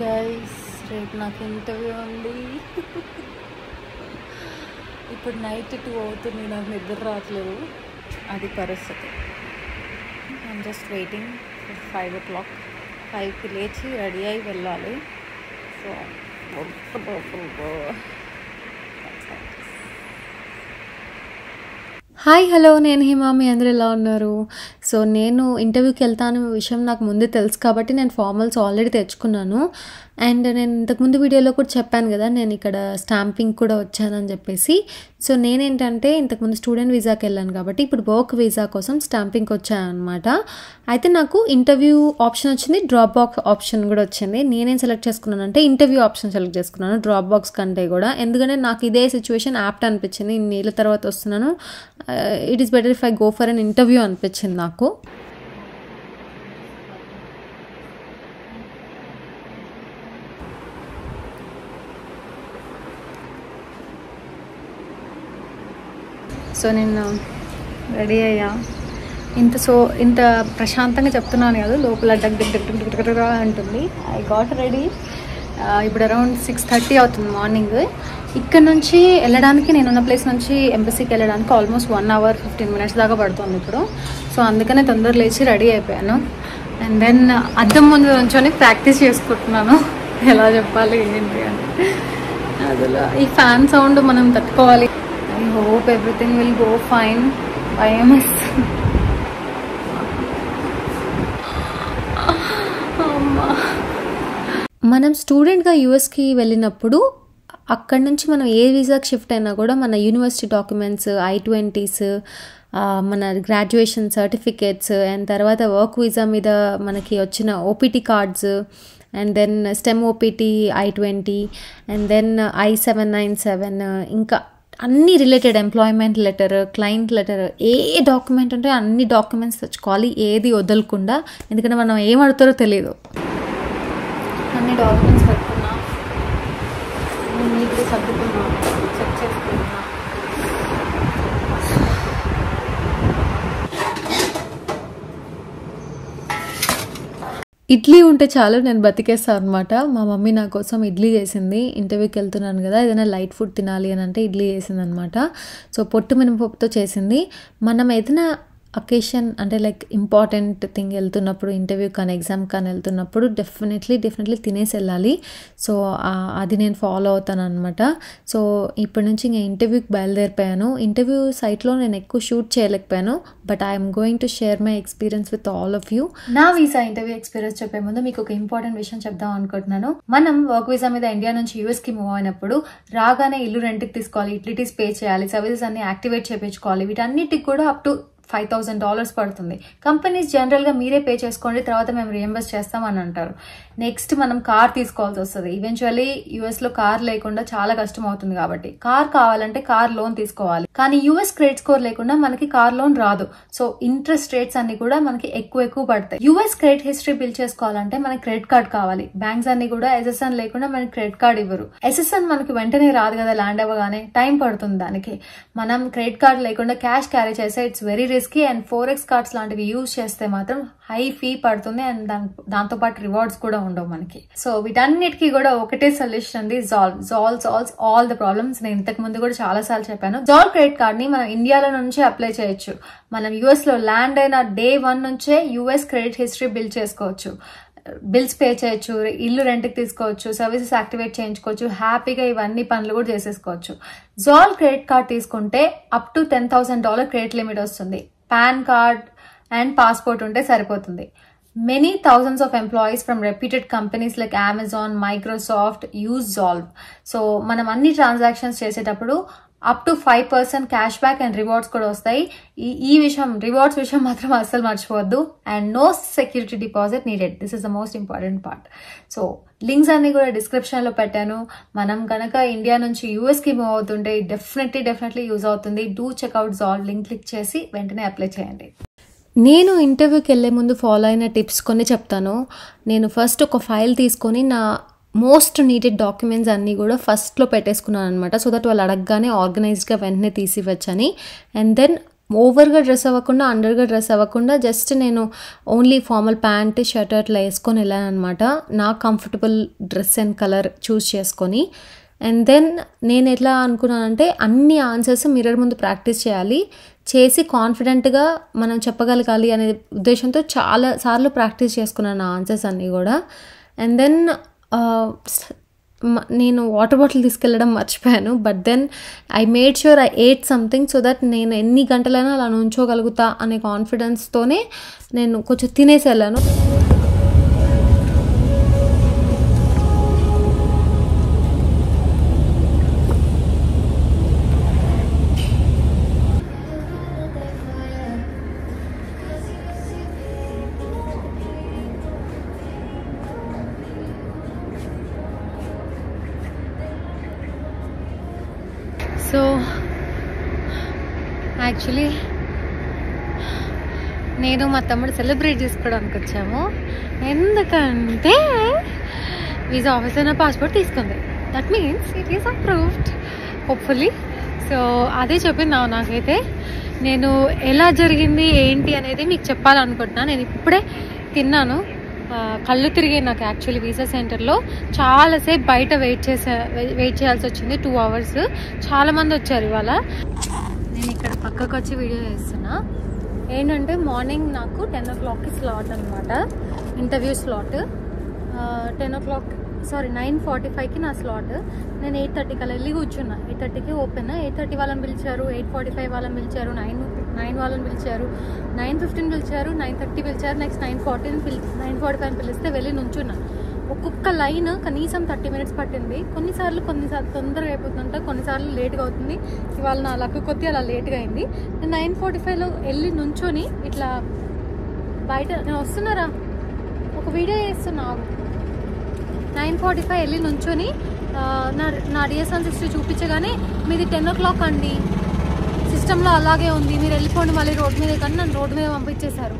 Guys రేపు నాకు interview ఉంది. ఇప్పుడు నైట్ 2 అవుతుంది, నాకు నిద్ర రావట్లేదు. అది పరిస్థితి. I'm just waiting for 5 o'clock. 5కి లేచి రెడీ అయి వెళ్ళాలి. సో హాయ్ హలో, నేను హిమా. మీ అందరూ ఎలా ఉన్నారు? సో నేను ఇంటర్వ్యూకి వెళ్తాను విషయం నాకు ముందే తెలుసు కాబట్టి నేను ఫార్మల్స్ ఆల్రెడీ తెచ్చుకున్నాను. అండ్ నేను ఇంతకుముందు వీడియోలో కూడా చెప్పాను కదా, నేను ఇక్కడ స్టాంపింగ్ కూడా వచ్చానని చెప్పేసి. సో నేనేంటంటే ఇంతకుముందు స్టూడెంట్ వీసాకి వెళ్ళాను కాబట్టి ఇప్పుడు వర్క్ వీసా కోసం స్టాంపింగ్కి వచ్చాను అనమాట. అయితే నాకు ఇంటర్వ్యూ ఆప్షన్ వచ్చింది, డ్రాప్ బాక్స్ ఆప్షన్ కూడా వచ్చింది. నేనేం సెలెక్ట్ చేసుకున్నానంటే ఇంటర్వ్యూ ఆప్షన్ సెలెక్ట్ చేసుకున్నాను డ్రాప్ బాక్స్ కంటే కూడా. ఎందుకంటే నాకు ఇదే సిచ్యువేషన్ యాప్ట్ అనిపించింది. ఇన్నేళ్ళ తర్వాత వస్తున్నాను, it is better if I go for an interview అనిపించింది నాకు. సో నేను రెడీ అయ్యా. ఇంత ప్రశాంతంగా చెప్తున్నాను కదా, లోపల డగ్ డగ్ డగ్ డగ్ డగ్ అంటుంది. I got ready. ఇప్పుడు అరౌండ్ 6:30 అవుతుంది మార్నింగ్. ఇక్కడ నుంచి వెళ్ళడానికి, నేనున్న ప్లేస్ నుంచి ఎంబసీకి వెళ్ళడానికి ఆల్మోస్ట్ 1 hour 15 minutes దాకా పడుతుంది ఇప్పుడు. సో అందుకనే తొందర లేచి రెడీ అయిపోయాను. అండ్ దెన్ అద్దం ముందు నుంచొని ప్రాక్టీస్ చేసుకుంటున్నాను ఎలా చెప్పాలి ఏంటి అని. అదిలో ఈ ఫ్యాన్ సౌండ్ మనం తట్టుకోవాలి. I hope everything will go fine. IMS. మనం స్టూడెంట్గా యూఎస్కి వెళ్ళినప్పుడు అక్కడి నుంచి మనం ఏ వీసాకి షిఫ్ట్ అయినా కూడా మన యూనివర్సిటీ డాక్యుమెంట్స్, I-20s, మన గ్రాడ్యుయేషన్ సర్టిఫికేట్స్, అండ్ తర్వాత వర్క్ వీసా మీద మనకి వచ్చిన OPT cards, and then STEM OPT I-20, and then I-797, ఇంకా అన్ని related employment letter, client letter, ఏ డాక్యుమెంట్ ఉంటే అన్ని డాక్యుమెంట్స్ తెచ్చుకోవాలి, ఏది వదలకుండా. ఎందుకంటే మనం ఏం అడుగుతారో తెలియదు. అన్ని డాక్యుమెంట్స్ పెట్టుకున్నా, నీట్గా సర్దుకున్నా, చెక్ చేసుకున్నా. ఇడ్లీ ఉంటే చాలు, నేను బతికేస్తాను అనమాట. మా మమ్మీ నా కోసం ఇడ్లీ చేసింది. ఇంటర్వ్యూకి వెళ్తున్నాను కదా, ఏదైనా లైట్ ఫుడ్ తినాలి అని అంటే ఇడ్లీ చేసింది అనమాట. సో పొట్టు మినపప్పుతో చేసింది. మనం ఏదైనా అకేషన్ అంటే లైక్ ఇంపార్టెంట్ థింగ్ వెళ్తున్నప్పుడు, ఇంటర్వ్యూ కానీ ఎగ్జామ్ కానీ వెళ్తున్నప్పుడు డెఫినెట్లీ తినేసి వెళ్ళాలి. సో అది నేను ఫాలో అవుతాను అనమాట. సో ఇప్పటి నుంచి ఇంకా ఇంటర్వ్యూకి బయలుదేరిపోయాను. ఇంటర్వ్యూ సైట్లో నేను ఎక్కువ షూట్ చేయలేకపోయాను, but I'm going to share my experience with all of you. నా వీసా ఇంటర్వ్యూ ఎక్స్పీరియన్స్ చెప్పే ముందు మీకు ఒక ఇంపార్టెంట్ విషయం చెప్దాం అనుకుంటున్నాను. మనం వర్క్ వీసా మీద ఇండియా నుంచి యూఎస్కి మూవ్ అయినప్పుడు రాగానే ఇల్లు రెంట్కి తీసుకోవాలి, యూటిలిటీస్ పే చేయాలి, సర్వీసెస్ అన్ని యాక్టివేట్ చేయించుకోవాలి. వీటన్నిటికి కూడా అప్ టు $5,000 పడుతుంది. కంపెనీస్ జనరల్గా మీరే పే చేసుకోండి, తర్వాత మేము రీఎంబర్స్ చేస్తామని అంటారు. నెక్స్ట్ మనం కార్ తీసుకోవాల్సి వస్తుంది. ఈవెన్చువల్లీ యూఎస్లో కార్ లేకుండా చాలా కష్టం అవుతుంది కాబట్టి కార్ కావాలంటే కార్ లోన్ తీసుకోవాలి. కానీ యూఎస్ క్రెడిట్ స్కోర్ లేకుండా మనకి కార్ లోన్ రాదు. సో ఇంట్రెస్ట్ రేట్స్ అన్ని కూడా మనకి ఎక్కువ పడతాయి. యూఎస్ క్రెడిట్ హిస్టరీ బిల్డ్ చేసుకోవాలంటే మనకి క్రెడిట్ కార్డ్ కావాలి. బ్యాంక్స్ అన్ని కూడా SSN లేకుండా మనకి క్రెడిట్ కార్డ్ ఇవ్వరు. SSN మనకి వెంటనే రాదు కదా, ల్యాండ్ అవ్వగానే టైం పడుతుంది దానికి. మనం క్రెడిట్ కార్డ్ లేకుండా క్యాష్ క్యారీ చేస్తే it's very risky. And Forex cards లాంటివి యూజ్ చేస్తే మాత్రం హై ఫీ పడుతుంది, అండ్ దాంతో పాటు రివార్డ్స్ కూడా ఉండవు మనకి. సో వీటన్నిటికీ కూడా ఒకటే సొల్యూషన్ ఉంది, సాల్వ్స్ ఆల్ ద ప్రాబ్లమ్స్. నేను ఇంతకు ముందు కూడా చాలా సార్లు చెప్పాను. జాల్ క్రెడిట్ కార్డ్ ని మనం ఇండియాలో నుంచే అప్లై చేయొచ్చు. మనం యూఎస్ లో ల్యాండ్ అయిన day 1 నుంచే యూఎస్ క్రెడిట్ హిస్టరీ బిల్డ్ చేసుకోవచ్చు, బిల్స్ పే చేయొచ్చు, ఇల్లు రెంట్కి తీసుకోవచ్చు, సర్వీసెస్ యాక్టివేట్ చేయించుకోవచ్చు, హ్యాపీగా ఇవన్నీ పనులు కూడా చేసేసుకోవచ్చు. జాల్ క్రెడిట్ కార్డ్ తీసుకుంటే అప్ టు $10,000 క్రెడిట్ లిమిట్ వస్తుంది. పాన్ కార్డ్ అండ్ పాస్పోర్ట్ ఉంటే సరిపోతుంది. Many thousands of employees from reputed companies like Amazon, Microsoft use Zolve. So మనం అన్ని ట్రాన్సాక్షన్స్ చేసేటప్పుడు up to 5% cash back and rewards కూడా వస్తాయి. రివార్డ్స్ విషయం మాత్రం అస్సలు మర్చిపోవద్దు. And no security deposit needed. This is the most important part. So links అన్ని కూడా డిస్క్రిప్షన్ లో పెట్టాను. మనం కనుక ఇండియా నుంచి యూఎస్ కి మూవ్ అవుతుంటే డెఫినెట్లీ యూజ్ అవుతుంది. డూ చెక్అవుట్ జాల్వ్, లింక్ క్లిక్ చేసి వెంటనే అప్లై చేయండి. నేను ఇంటర్వ్యూకి వెళ్ళే ముందు ఫాలో అయిన టిప్స్ కొన్ని చెప్తాను. నేను ఫస్ట్ ఒక ఫైల్ తీసుకొని నా మోస్ట్ నీడెడ్ డాక్యుమెంట్స్ అన్నీ కూడా ఫస్ట్లో పెట్టేసుకున్నాను అనమాట. సో దట్ వాళ్ళు అడగగానే ఆర్గనైజ్డ్గా వెంటనే తీసివచ్చని. అండ్ దెన్ ఓవర్గా డ్రెస్ అవ్వకుండా, అండర్గా డ్రెస్ అవ్వకుండా జస్ట్ నేను ఓన్లీ ఫార్మల్ ప్యాంట్, షర్ట్ అట్లా వేసుకొని వెళ్ళాను అనమాట. నాకు comfortable dress and colour choose చేసుకొని. అండ్ దెన్ నేను ఎట్లా అనుకున్నానంటే అన్ని ఆన్సర్స్ మిర్రర్ ముందు ప్రాక్టీస్ చేసి కాన్ఫిడెంట్గా మనం చెప్పగలగాలి అనే ఉద్దేశంతో చాలా సార్లు ప్రాక్టీస్ చేసుకున్నాను ఆ ఆన్సర్స్ అన్నీ కూడా. అండ్ దెన్ నేను వాటర్ బాటిల్ తీసుకెళ్ళడం మర్చిపోయాను. But then I made sure I ate something so that నేను ఎన్ని గంటలైనా అలా నుంచోగలుగుతా అనే కాన్ఫిడెన్స్తోనే నేను కొంచెం తినేసి వెళ్ళాను. సో యాక్చువల్లీ నేను మా తమ్ముడు సెలబ్రేట్ చేసుకోవడానికి వచ్చాము. ఎందుకంటే వీసా ఆఫీసర్ నా పాస్పోర్ట్ తీసుకుంది. That means it is approved hopefully. So అదే చెప్పింది నాకైతే. నేను ఎలా జరిగింది ఏంటి అనేది మీకు చెప్పాలనుకుంటున్నాను. నేను ఇప్పుడే తిన్నాను, కళ్ళు తిరిగి నాకు యాక్చువల్లీ వీసా సెంటర్లో చాలాసేపు బయట వెయిట్ చేయాల్సి వచ్చింది. 2 hours. చాలామంది వచ్చారు ఇవాళ. నేను ఇక్కడ పక్కకు వచ్చి వీడియో చేస్తున్నా. ఏంటంటే మార్నింగ్ నాకు 10 o'clockకి స్లాట్ అనమాట, ఇంటర్వ్యూ స్లాట్. 9:45కి నా స్లాట్. నేను 8:30 కల్లా వెళ్ళి కూర్చున్నా. 8:30కి ఓపెన్. 8:30 వాళ్ళని పిలిచారు, 8:45 వాళ్ళని పిలిచారు, 9 వాళ్ళని పిలిచారు, 9:15 పిలిచారు, 9:30 పిలిచారు, నెక్స్ట్ 9:45 పిలిస్తే వెళ్ళి నుంచున్నా. ఒక్కొక్క లైన్ కనీసం 30 minutes పట్టింది. కొన్నిసార్లు తొందరగా అయిపోతుందంట, కొన్నిసార్లు లేట్గా అవుతుంది. ఇవాళ నా లక్ కొద్ది అలా లేట్గా అయింది. నేను 9:45లో వెళ్ళి నుంచొని ఇట్లా బయట నేను వస్తున్నారా ఒక వీడియో చేస్తున్నా. 9:45 వెళ్ళి నుంచొని నా DS-160 చూపించగానే మీది 10 o'clock అండి, సిస్టంలో అలాగే ఉంది, మీరు వెళ్ళిపోండి మళ్ళీ రోడ్ మీద, కానీ నన్ను రోడ్డు మీద పంపించేశారు.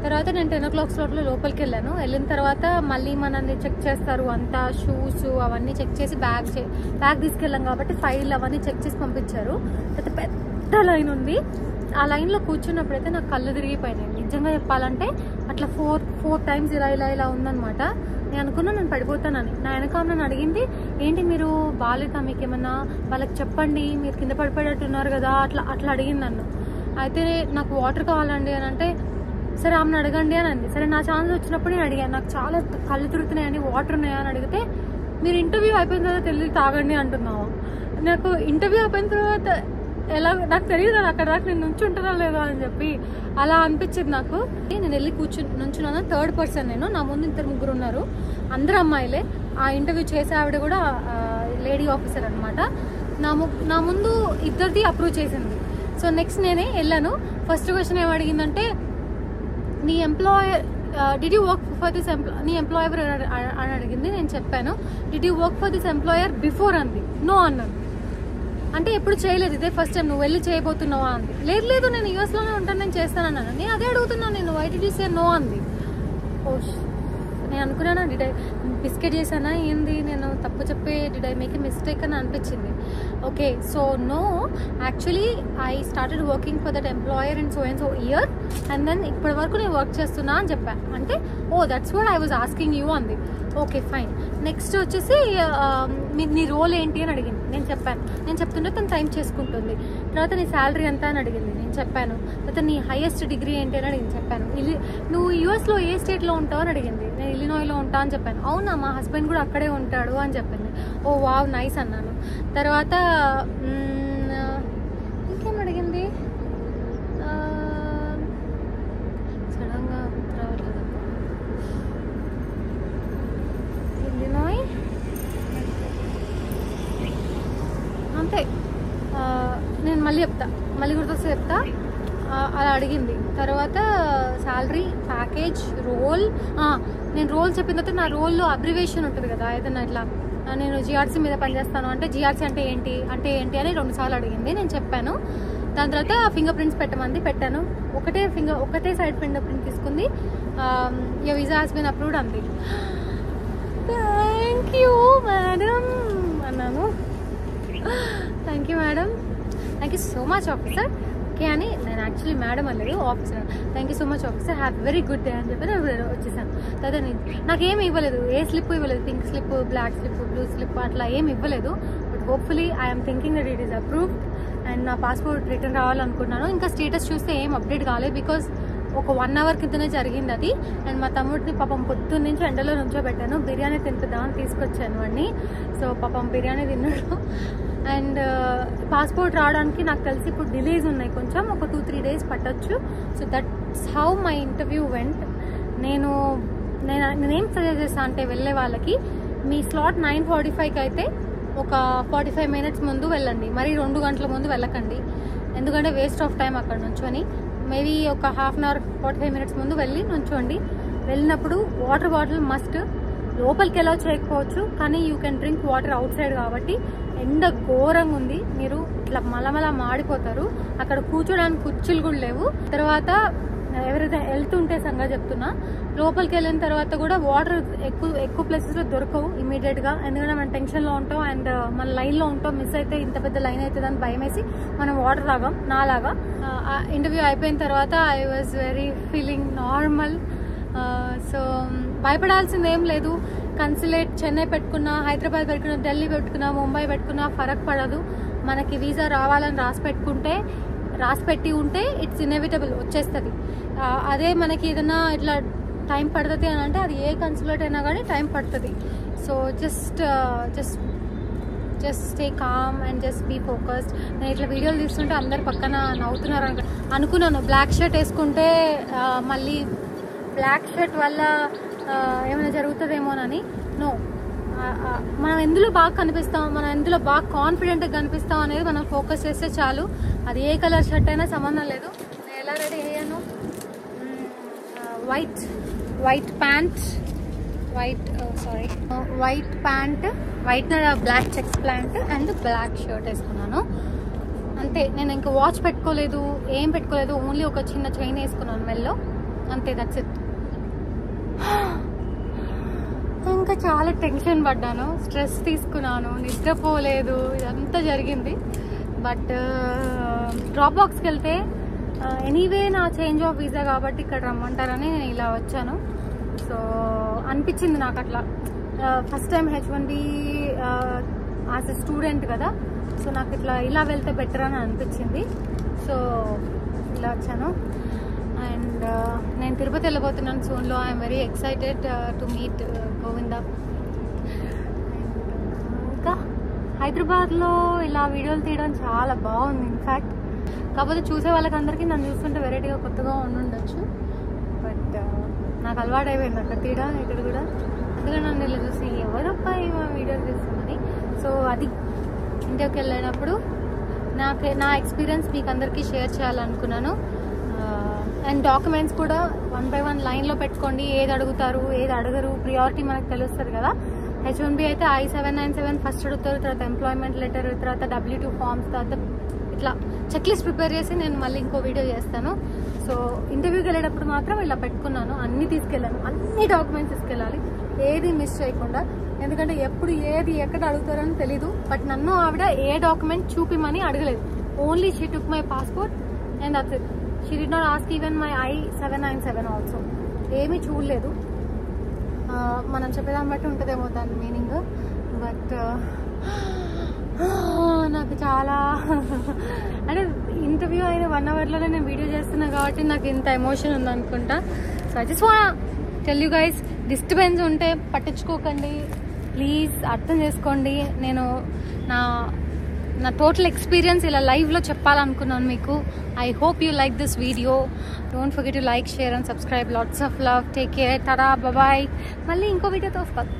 తర్వాత నేను 10 o'clock స్లాట్లో లోపలికి వెళ్ళాను. వెళ్ళిన తర్వాత మళ్ళీ మనల్ని చెక్ చేస్తారు, అంతా షూస్ అవన్నీ చెక్ చేసి బ్యాగ్ తీసుకెళ్ళాం కాబట్టి ఫైల్ అవన్నీ చెక్ చేసి పంపించారు. పెద్ద లైన్ ఉంది. ఆ లైన్లో కూర్చున్నప్పుడైతే నాకు కళ్ళు తిరిగిపోయినాయి. నిజంగా చెప్పాలంటే అట్లా 4 times ఇలా ఉందనమాట. నేను అనుకున్నా నేను పడిపోతానని. నా వెనక నన్ను అడిగింది, ఏంటి మీరు బాగాలేదా, మీకు ఏమన్నా వాళ్ళకి చెప్పండి, మీరు కింద పడిపోయేటట్టున్నారు కదా, అట్లా అడిగింది నన్ను. అయితే నాకు వాటర్ కావాలండి అని అంటే, సరే ఆమెను అడగండి అని అంది. సరే నా ఛాన్స్ వచ్చినప్పుడు నేను అడిగాను, నాకు చాలా కళ్ళు తిరుగుతున్నాయండి, వాటర్ ఉన్నాయా అని అడిగితే, మీరు ఇంటర్వ్యూ అయిపోయిన తర్వాత తెలియదు తాగండి అంటున్నావు. నాకు ఇంటర్వ్యూ అయిపోయిన తర్వాత నాకు తెలియదు కదా అక్కడ దాకా నేను నుంచుంటారా లేదా అని చెప్పి అలా అనిపించింది నాకు. నేను వెళ్ళి నుంచున్నాను. 3rd person నేను. నా ముందు 2-3 ఉన్నారు, అందరూ అమ్మాయిలే. ఆ ఇంటర్వ్యూ చేసే ఆవిడ కూడా లేడీ ఆఫీసర్ అనమాట. నా ముందు 2 అప్రూవ్ చేసింది. సో నెక్స్ట్ నేనే వెళ్ళాను. ఫస్ట్ క్వశ్చన్ ఏం అడిగిందంటే, నీ employer did you work for this నీ ఎంప్లాయర్ అని అడిగింది. నేను చెప్పాను, did you work for this employer before అంది. నో అన్నాను. అంటే ఎప్పుడు చేయలేదు, ఇదే ఫస్ట్ టైం, నువ్వు వెళ్ళి చేయబోతున్నావా అంది. లేదు నేను యూఎస్లోనే ఉంటాను, నేను చేస్తానన్నాను. నేను అదే అడుగుతున్నాను, నేను why did you say no అంది. నేను అనుకున్నాను, డిడ్ ఐ బిస్కెట్ చేశానా ఏంది, నేను తప్పు చెప్పి did I make a mistake అని అనిపించింది. Okay, so no, actually I started working for that employer in so year and then ఇప్పటి వరకు నేను వర్క్ చేస్తున్నా అని చెప్పాను. అంటే that's what I was asking you అంది. Okay fine. నెక్స్ట్ వచ్చేసి నీ రోల్ ఏంటి అని అడిగింది. నేను చెప్పాను. నేను చెప్తుంటే తను టైం చేసుకుంటుంది. తర్వాత నీ శాలరీ ఎంత అని అడిగింది. నేను చెప్పాను. తర్వాత నీ హైయెస్ట్ డిగ్రీ ఏంటి అని అడిగింది. చెప్పాను. నువ్వు యూఎస్లో ఏ స్టేట్లో ఉంటావు అని అడిగింది. నేను ఇల్లినాయ్లో ఉంటా అని చెప్పాను. అవునా, మా హస్బెండ్ కూడా అక్కడే ఉంటాడు అని చెప్పింది. ఓ వావ్ నైస్ అన్నాను. తర్వాత ఇంకేం అడిగింది, సడన్గా రావట్లేదు. ఇల్లినాయ్ అంతే. నేను మళ్ళీ గుర్తొస్తే చెప్తా. అలా అడిగింది. తర్వాత శాలరీ, ప్యాకేజ్, రోల్. నేను రోల్ చెప్పిన తర్వాత నా రోల్లో అబ్రివేషన్ ఉంటుంది కదా, ఏదైనా ఇట్లా నేను జిఆర్సీ మీద పనిచేస్తాను అంటే జిఆర్సీ అంటే ఏంటి అని 2 సార్లు అడిగింది. నేను చెప్పాను. దాని తర్వాత ఫింగర్ ప్రింట్స్ పెట్టమంది, పెట్టాను. ఒకటే సైడ్ ఫింగర్ ప్రింట్ తీసుకుంది. Your visa has been approved అంది. థ్యాంక్ యూ మేడం అన్నాను. Thank you madam, thank you so much officer. Okay అని నేను యాక్చువల్లీ మేడం అనలేదు officer, thank you so much officer, have very good day అని చెప్పి నేను వచ్చేసాను. తర్వాత నాకేమి ఇవ్వలేదు, ఏ స్లిప్ ఇవ్వలేదు, pink slip, black slip, blue slip అట్లా ఏమి ఇవ్వలేదు. But hopefully I'm thinking that it is approved and నా పాస్పోర్ట్ రిటర్న్ రావాలనుకున్నాను. ఇంకా స్టేటస్ చూస్తే ఏం అప్డేట్ కాలేదు, బికాజ్ ఒక 1 hour క్రితమే జరిగింది అది. అండ్ మా తమ్ముడిని పాపం పొద్దున్న నుంచి ఎండలో నుంచోబెట్టాను, బిర్యానీ తింటుందామని తీసుకొచ్చాను వాడిని. సో పాపం బిర్యానీ తిన్నాడు. అండ్ పాస్పోర్ట్ రావడానికి నాకు తెలిసి ఇప్పుడు డిలేస్ ఉన్నాయి, కొంచెం ఒక 2-3 days పట్టొచ్చు. So that's how my interview vent. నేనేం సజెస్ట్ చేస్తాను అంటే వెళ్ళే వాళ్ళకి, మీ స్లాట్ 9:45కి అయితే ఒక 45 minutes ముందు వెళ్ళండి, మరి 2 గంటల ముందు వెళ్ళకండి, ఎందుకంటే వేస్ట్ ఆఫ్ టైం అక్కడ నుంచొని. మేబీ ఒక 1/2 hour 45 minutes ముందు వెళ్ళి నుంచోండి. వెళ్ళినప్పుడు వాటర్ బాటిల్ మస్ట్. లోపలికి ఎలా చేయకపోవచ్చు, కానీ you can drink water out side కాబట్టి. ఎండ ఘోరంగా ఉంది, మీరు ఇట్లా మలమల మాడిపోతారు. అక్కడ కూర్చోడానికి కుర్చీలు కూడా లేవు. తర్వాత ఎవరైతే వెళ్తుంటే సంగతి చెప్తున్నా, లోపలికి వెళ్ళిన తర్వాత కూడా వాటర్ ఎక్కువ ప్లేసెస్లో దొరకవు ఇమీడియట్గా, ఎందుకంటే మనం టెన్షన్లో ఉంటాం అండ్ మన లైన్లో ఉంటాం. మిస్ అయితే ఇంత పెద్ద లైన్ అవుతుందని భయం వేసి మనం వాటర్ తాగాం. నాలాగా ఇంటర్వ్యూ అయిపోయిన తర్వాత I was very feeling normal. So భయపడాల్సింది ఏం లేదు. కన్సులేట్ చెన్నై పెట్టుకున్నా, హైదరాబాద్ పెట్టుకున్నా, ఢిల్లీ పెట్టుకున్నా, ముంబై పెట్టుకున్నా ఫరక్ పడదు. మనకి వీసా రావాలని రాసి పెట్టి ఉంటే ఇట్స్ ఇన్ఎవిటబుల్, వచ్చేస్తుంది. అదే మనకి ఏదైనా ఇట్లా టైం పడుతుంది అని అంటే అది ఏ కన్సులేట్ అయినా కానీ టైం పడుతుంది. So just stay calm and just be focused. నేను ఇట్లా వీడియోలు తీస్తుంటే అందరు పక్కన నవ్వుతున్నారు అనుకున్నాను. బ్లాక్ షర్ట్ వేసుకుంటే మళ్ళీ బ్లాక్ షర్ట్ వల్ల ఏమైనా జరుగుతుందేమోనని. నో, మనం ఎందులో బాగా కనిపిస్తాం, మనం ఎందులో బాగా కాన్ఫిడెంట్గా కనిపిస్తాం అనేది మనం ఫోకస్ చేస్తే చాలు. అది ఏ కలర్ షర్ట్ అయినా సంబంధం లేదు. నేను ఎలా రెడీ అయ్యాను, white pant, white black checks pant and black shirt వేసుకున్నాను అంతే. నేను ఇంకా వాచ్ పెట్టుకోలేదు, ఏం పెట్టుకోలేదు, ఓన్లీ ఒక చిన్న చైన్ వేసుకున్నాను మెల్లో, అంతే, దట్స్ ఇట్. ఇంకా చాలా టెన్షన్ పడ్డాను, స్ట్రెస్ తీసుకున్నాను, నిద్రపోలేదు, ఇదంతా జరిగింది. బట్ డ్రాప్ బాక్స్కి వెళ్తే ఎనీవే నా చేంజ్ ఆఫ్ వీసా కాబట్టి ఇక్కడ రమ్మంటారని నేను ఇలా వచ్చాను. సో అనిపించింది నాకు అట్లా, first time H1B as a student కదా, సో నాకు ఇలా వెళ్తే బెటర్ అని అనిపించింది. సో ఇలా వచ్చాను. అండ్ నేను తిరుపతి వెళ్ళబోతున్నాను సూన్లో. I'm very excited to meet Govinda. ఇంకా హైదరాబాద్లో ఇలా వీడియోలు తీయడం చాలా బాగుంది ఇన్ఫ్యాక్ట్. కాకపోతే చూసే వాళ్ళకందరికీ నన్ను చూస్తుంటే వెరైటీగా కొత్తగా ఉండుండొచ్చు. బట్ నాకు అలవాటు అయిపోయింది అక్కడ తీయడం, ఇక్కడ కూడా. అందుకని నన్ను ఇలా చూసి ఎవరప్పా ఏమో వీడియోలు తీస్తుందని. సో అది ఇంటర్వ్యూకి వెళ్ళినప్పుడు నా ఎక్స్పీరియన్స్ మీకు అందరికీ షేర్ చేయాలనుకున్నాను. అండ్ డాక్యుమెంట్స్ కూడా 1 by 1 లైన్లో పెట్టుకోండి. ఏది అడుగుతారు, ఏది అడగరు, ప్రియారిటీ మనకు తెలుస్తుంది కదా. H1B అయితే I-797 ఫస్ట్ అడుగుతారు, తర్వాత ఎంప్లాయ్మెంట్ లెటర్, తర్వాత W2 ఫార్మ్స్, తర్వాత ఇట్లా చెక్ లిస్ట్ ప్రిపేర్ చేసి నేను మళ్ళీ ఇంకో వీడియో చేస్తాను. సో ఇంటర్వ్యూకి వెళ్ళేటప్పుడు మాత్రం ఇలా పెట్టుకున్నాను, అన్నీ తీసుకెళ్ళాను, అన్ని డాక్యుమెంట్స్ తీసుకెళ్ళాలి, ఏది మిస్ చేయకుండా. ఎందుకంటే ఎప్పుడు ఏది ఎక్కడ అడుగుతారని తెలీదు. బట్ నన్ను ఆవిడ ఏ డాక్యుమెంట్ చూపిమని అడగలేదు, only she took my passport and that's it. She did not ask even my I-797 also. ఏమీ చూడలేదు. మనం చెప్పేదాన్ని బట్టి ఉంటుందేమో దాని మీనింగ్. బట్ నాకు చాలా అంటే ఇంటర్వ్యూ అయిన 1 hourలోనే నేను వీడియో చేస్తున్నా కాబట్టి నాకు ఇంత ఎమోషన్ ఉందనుకుంటా. So I just want tell you guys, disturbance ఉంటే పట్టించుకోకండి ప్లీజ్, అర్థం చేసుకోండి. నేను నా టోటల్ ఎక్స్పీరియన్స్ ఇలా లైవ్లో చెప్పాలనుకున్నాను మీకు. I hope you like this video. Don't forget to like, share and subscribe. Lots of love. Take care. Tata, bye. మళ్ళీ ఇంకో వీడియోతో వస్తాను.